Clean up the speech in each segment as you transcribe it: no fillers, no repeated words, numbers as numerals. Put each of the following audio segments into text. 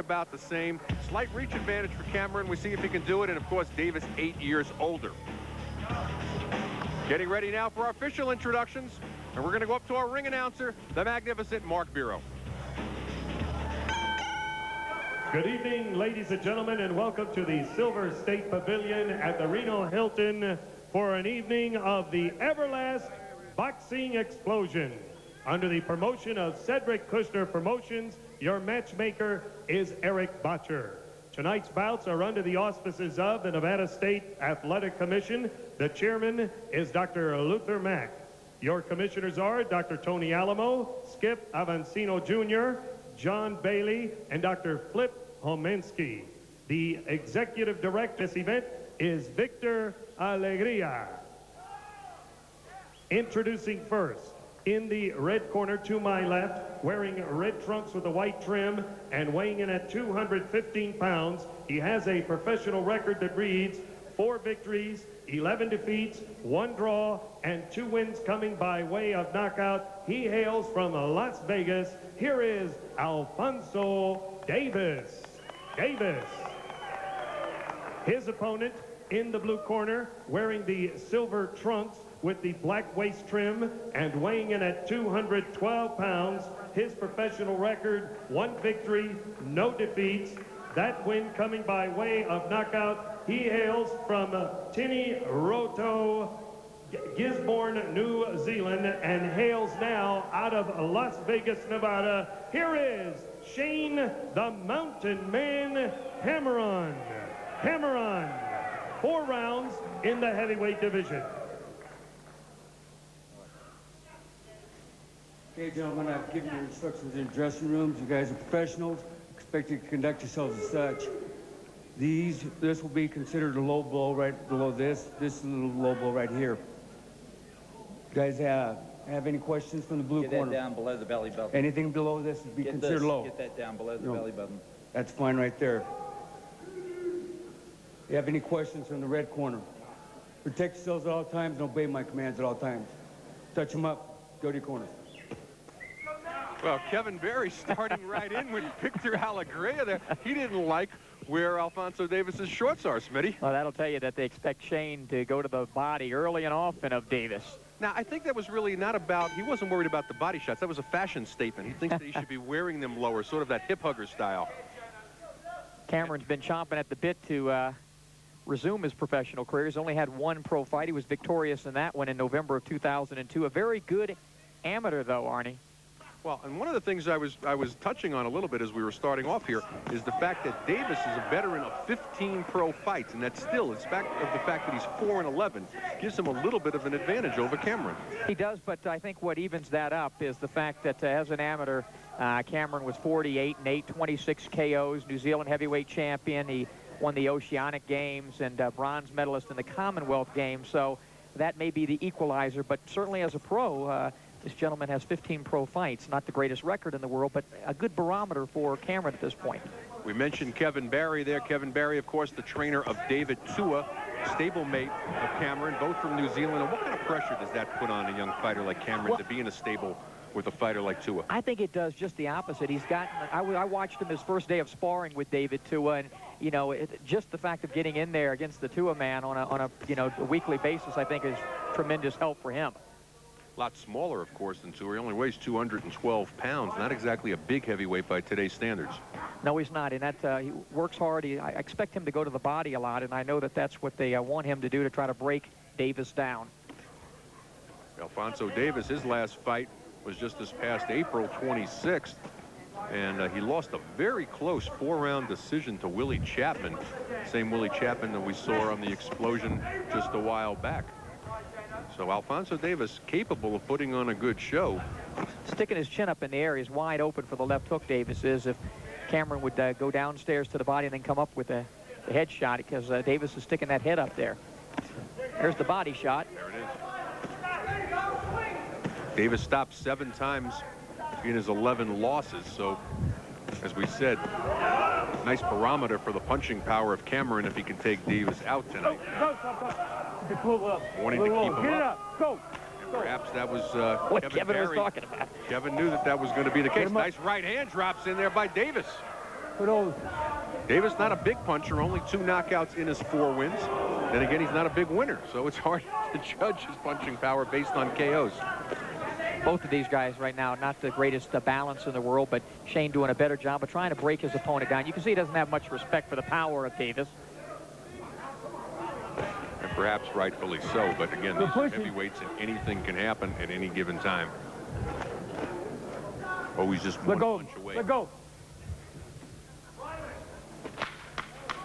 about the same. Slight reach advantage for Cameron. We see if he can do it. And, of course, Davis 8 years older. Getting ready now for our official introductions. And we're going to go up to our ring announcer, the magnificent Mark Biro. Good evening, ladies and gentlemen, and welcome to the Silver State Pavilion at the Reno Hilton for an evening of the Everlast Boxing Explosion. Under the promotion of Cedric Kushner Promotions, your matchmaker is Eric Botcher. Tonight's bouts are under the auspices of the Nevada State Athletic Commission. The chairman is Dr. Luther Mack. Your commissioners are Dr. Tony Alamo, Skip Avancino Jr., John Bailey, and Dr. Flip Homensky. The executive director of this event is Victor Alegria. Introducing first, in the red corner to my left, wearing red trunks with a white trim and weighing in at 215 pounds, he has a professional record that reads 4 victories, 11 defeats, 1 draw, and 2 wins coming by way of knockout. He hails from Las Vegas. Here is Alphonzo Davis. His opponent in the blue corner, wearing the silver trunks with the black waist trim and weighing in at 212 pounds. His professional record, 1 victory, no defeats. That win coming by way of knockout. He hails from Tini Roto, Gisborne, New Zealand, and hails now out of Las Vegas, Nevada. Here is Shane the Mountain Man Hammeron. 4 rounds in the heavyweight division. Okay, gentlemen, I've given you instructions in dressing rooms. You guys are professionals. Expect you to conduct yourselves as such. This will be considered a low blow right below this. This is a little low blow right here. You guys have any questions from the blue corner? Get that down below the belly button. Anything below this would be considered low. Get that down below the belly button. That's fine right there. You have any questions from the red corner? Protect yourselves at all times and obey my commands at all times. Touch them up. Go to your corner. Well, Kevin Barry starting right in with Victor Alegria there. He didn't like where Alphonso Davis's shorts are, Smitty. Well, that'll tell you that they expect Shane to go to the body early and often of Davis. Now, I think that was really not about, he wasn't worried about the body shots. That was a fashion statement. He thinks that he should be wearing them lower, sort of that hip hugger style. Cameron's been chomping at the bit to resume his professional career. He's only had 1 pro fight. He was victorious in that one in November of 2002. A very good amateur, though, Arnie. Well, and one of the things I was touching on a little bit as we were starting off here is the fact that Davis is a veteran of 15 pro fights, and that still, in spite of the fact that he's 4-11, gives him a little bit of an advantage over Cameron. He does, but I think what evens that up is the fact that as an amateur, Cameron was 48-8, 26 KOs, New Zealand heavyweight champion. He won the Oceanic Games and bronze medalist in the Commonwealth Games, so that may be the equalizer, but certainly as a pro, this gentleman has 15 pro fights. Not the greatest record in the world, but a good barometer for Cameron at this point. We mentioned Kevin Barry there. Kevin Barry, of course, the trainer of David Tua, stablemate of Cameron, both from New Zealand. And what kind of pressure does that put on a young fighter like Cameron to be in a stable with a fighter like Tua? I think it does just the opposite. He's gotten, I watched him his first day of sparring with David Tua, and you know, just the fact of getting in there against the Tua man on a weekly basis, I think is tremendous help for him. A lot smaller, of course, than Tua. He only weighs 212 pounds. Not exactly a big heavyweight by today's standards. No, he's not, and that he works hard. I expect him to go to the body a lot, and I know that that's what they want him to do to try to break Davis down. Alphonso Davis, his last fight was just this past April 26th, and he lost a very close 4-round decision to Willie Chapman. Same Willie Chapman that we saw on the Explosion just a while back. So Alphonso Davis capable of putting on a good show. Sticking his chin up in the air, he's wide open for the left hook. Davis is, if Cameron would go downstairs to the body and then come up with the head shot, because Davis is sticking that head up there. There's the body shot. There it is. Davis stopped 7 times in his 11 losses. So, as we said, nice barometer for the punching power of Cameron if he can take Davis out tonight. Wanting to keep him up. Go. And perhaps that was what Kevin was talking about. Kevin knew that was going to be the case. Nice right hand drops in there by Davis. For those. Davis not a big puncher, only 2 knockouts in his 4 wins. Then again, he's not a big winner, so it's hard to judge his punching power based on KOs. Both of these guys right now, not the greatest balance in the world, but Shane doing a better job of trying to break his opponent down. You can see he doesn't have much respect for the power of Davis. And perhaps rightfully so, but again, these are heavyweights and anything can happen at any given time. Always just one punch away. Let go.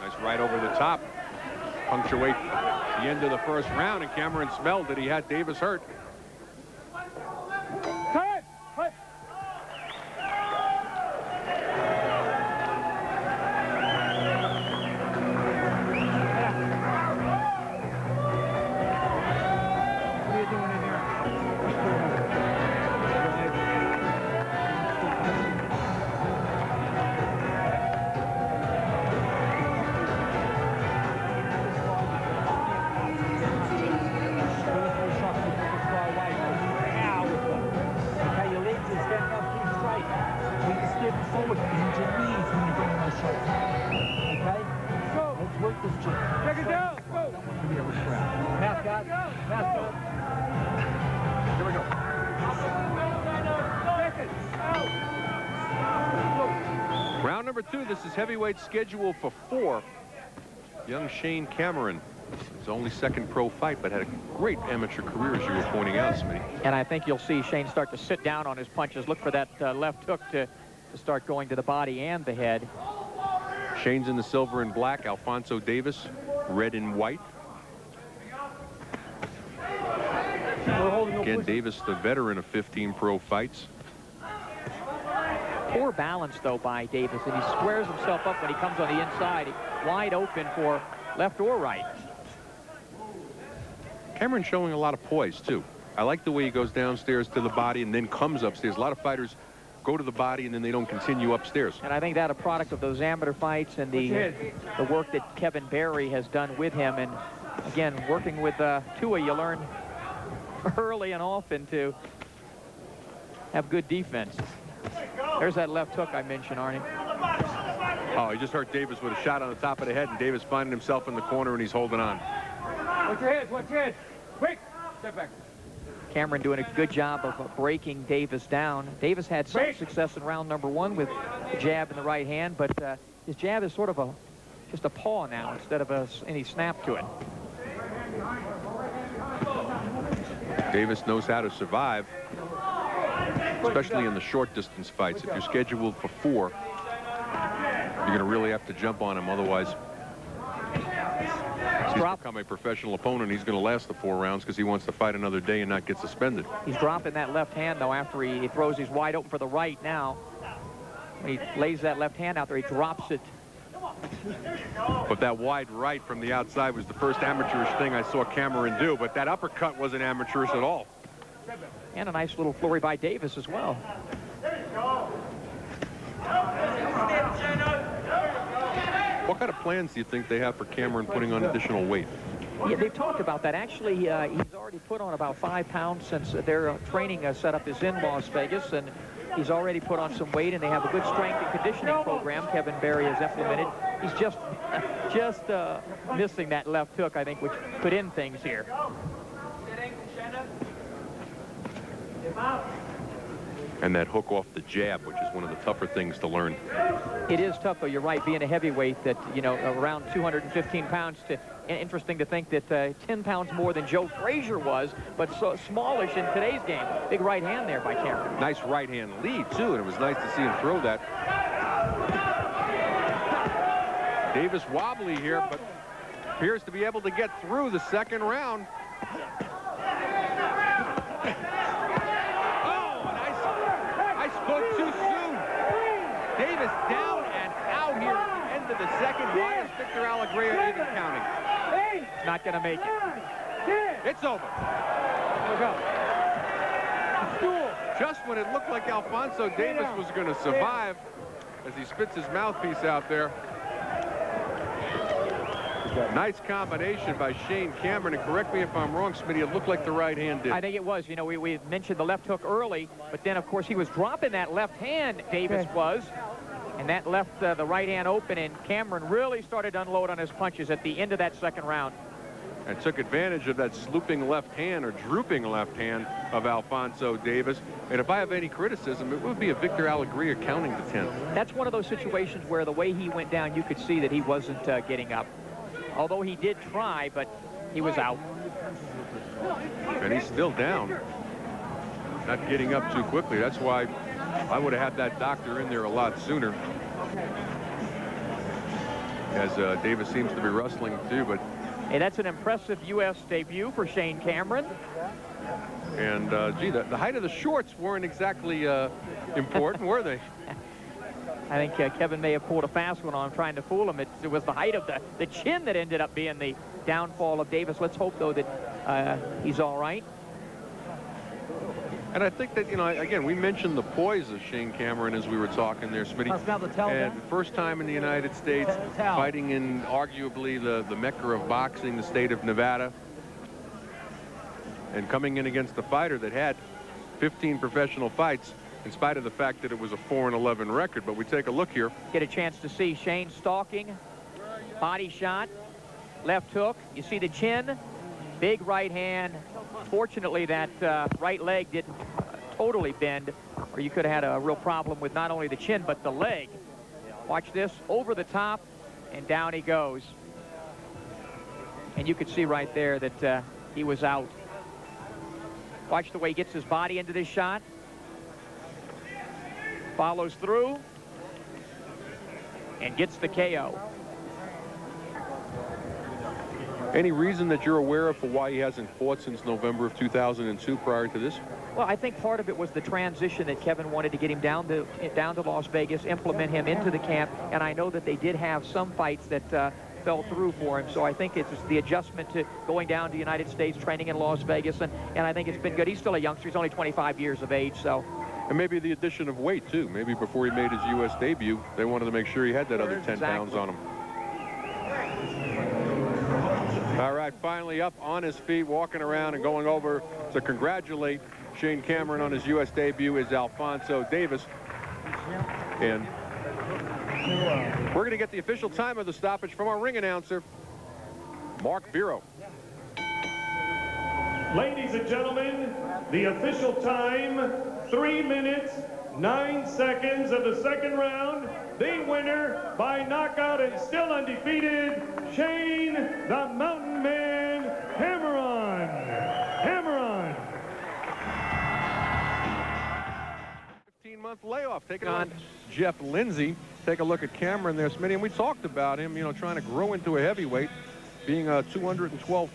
Nice right over the top. Punctuate the end of the first round, and Cameron smelled that he had Davis hurt. Round number 2, this is heavyweight scheduled for 4. Young Shane Cameron, his only second pro fight, but had a great amateur career, as you were pointing out, Smitty. And I think you'll see Shane start to sit down on his punches, look for that left hook to start going to the body and the head. Shane's in the silver and black, Alphonzo Davis, red and white. Again, Davis, the veteran of 15 pro fights. Poor balance, though, by Davis, and he squares himself up when he comes on the inside, wide open for left or right. Cameron showing a lot of poise, too. I like the way he goes downstairs to the body and then comes upstairs. A lot of fighters go to the body and then they don't continue upstairs. And I think that a product of those amateur fights and the work that Kevin Barry has done with him. And, again, working with Tua, you learn early and often to have good defense. There's that left hook I mentioned, Arnie. Oh, he just hurt Davis with a shot on the top of the head, and Davis finding himself in the corner, and he's holding on. Watch your head, watch your head. Quick, step back. Cameron doing a good job of breaking Davis down. Davis had some success in round number 1 with the jab in the right hand, but his jab is sort of just a paw now instead of any snap to it. Davis knows how to survive, especially in the short distance fights. If you're scheduled for 4, you're going to really have to jump on him. Otherwise, he's become a professional opponent. He's going to last the 4 rounds because he wants to fight another day and not get suspended. He's dropping that left hand, though, after he throws. He's wide open for the right now. When he lays that left hand out there, he drops it. But that wide right from the outside was the first amateurish thing I saw Cameron do. But that uppercut wasn't amateurish at all. And a nice little flurry by Davis as well. What kind of plans do you think they have for Cameron putting on additional weight? Yeah, they've talked about that. Actually, he's already put on about 5 pounds since their training setup is in Las Vegas, and he's already put on some weight, and they have a good strength and conditioning program Kevin Barry has implemented. He's just missing that left hook, I think, which could end things here. And that hook off the jab, which is one of the tougher things to learn. It is tough, though. You're right, being a heavyweight that, you know, around 215 pounds. Interesting to think that 10 pounds more than Joe Frazier was, but so smallish in today's game. Big right hand there by Cameron. Nice right hand lead, too, and it was nice to see him throw that. Davis wobbly here, but appears to be able to get through the second round. Spoke too soon. Davis down and out here at the end of the second. Why is Victor Alegría even counting? Not going to make it. It's over. Just when it looked like Alphonzo Davis was going to survive as he spits his mouthpiece out there. Nice combination by Shane Cameron, and correct me if I'm wrong, Smitty, it looked like the right hand did. I think it was. You know, we mentioned the left hook early, but then, of course, he was dropping that left hand, Davis was. And that left the right hand open, and Cameron really started to unload on his punches at the end of that second round. And took advantage of that slooping left hand or drooping left hand of Alphonzo Davis. And if I have any criticism, it would be a Victor Alegria counting to 10. That's one of those situations where the way he went down, you could see that he wasn't getting up. Although he did try, but he was out. And he's still down. Not getting up too quickly. That's why I would have had that doctor in there a lot sooner. As Davis seems to be wrestling too, but hey, that's an impressive U.S. debut for Shane Cameron. And, gee, the height of the shorts weren't exactly important, were they? I think Kevin may have pulled a fast one on him, trying to fool him. It was the height of the chin that ended up being the downfall of Davis. Let's hope, though, that he's all right. And I think that, you know, again, we mentioned the poise of Shane Cameron as we were talking there, Smitty. And first time in the United States, fighting in arguably the mecca of boxing, the state of Nevada. And coming in against a fighter that had 15 professional fights, in spite of the fact that it was a 4-11 record. But we take a look here. Get a chance to see Shane stalking, body shot, left hook. You see the chin, big right hand. Fortunately, that right leg didn't totally bend, or you could have had a real problem with not only the chin, but the leg. Watch this, over the top, and down he goes. And you could see right there that he was out. Watch the way he gets his body into this shot. Follows through and gets the KO. Any reason that you're aware of for why he hasn't fought since November of 2002 prior to this? Well, I think part of it was the transition that Kevin wanted to get him down to Las Vegas, implement him into the camp, and I know that they did have some fights that fell through for him, so I think it's the adjustment to going down to the United States, training in Las Vegas, and I think it's been good. He's still a youngster. He's only 25 years of age, so. And maybe the addition of weight, too. Maybe before he made his U.S. debut, they wanted to make sure he had that other 10 pounds on him. All right, finally up on his feet, walking around and going over to congratulate Shane Cameron on his U.S. debut is Alphonzo Davis. And we're going to get the official time of the stoppage from our ring announcer, Mark Vero. Ladies and gentlemen, the official time, 3 minutes, 9 seconds of the second round. The winner by knockout and still undefeated, Shane the Mountain Man Cameron. 15-month layoff taking on Jeff Lindsay. Take a look at Cameron there, Smitty, and we talked about him, you know, trying to grow into a heavyweight, being 212 pounds.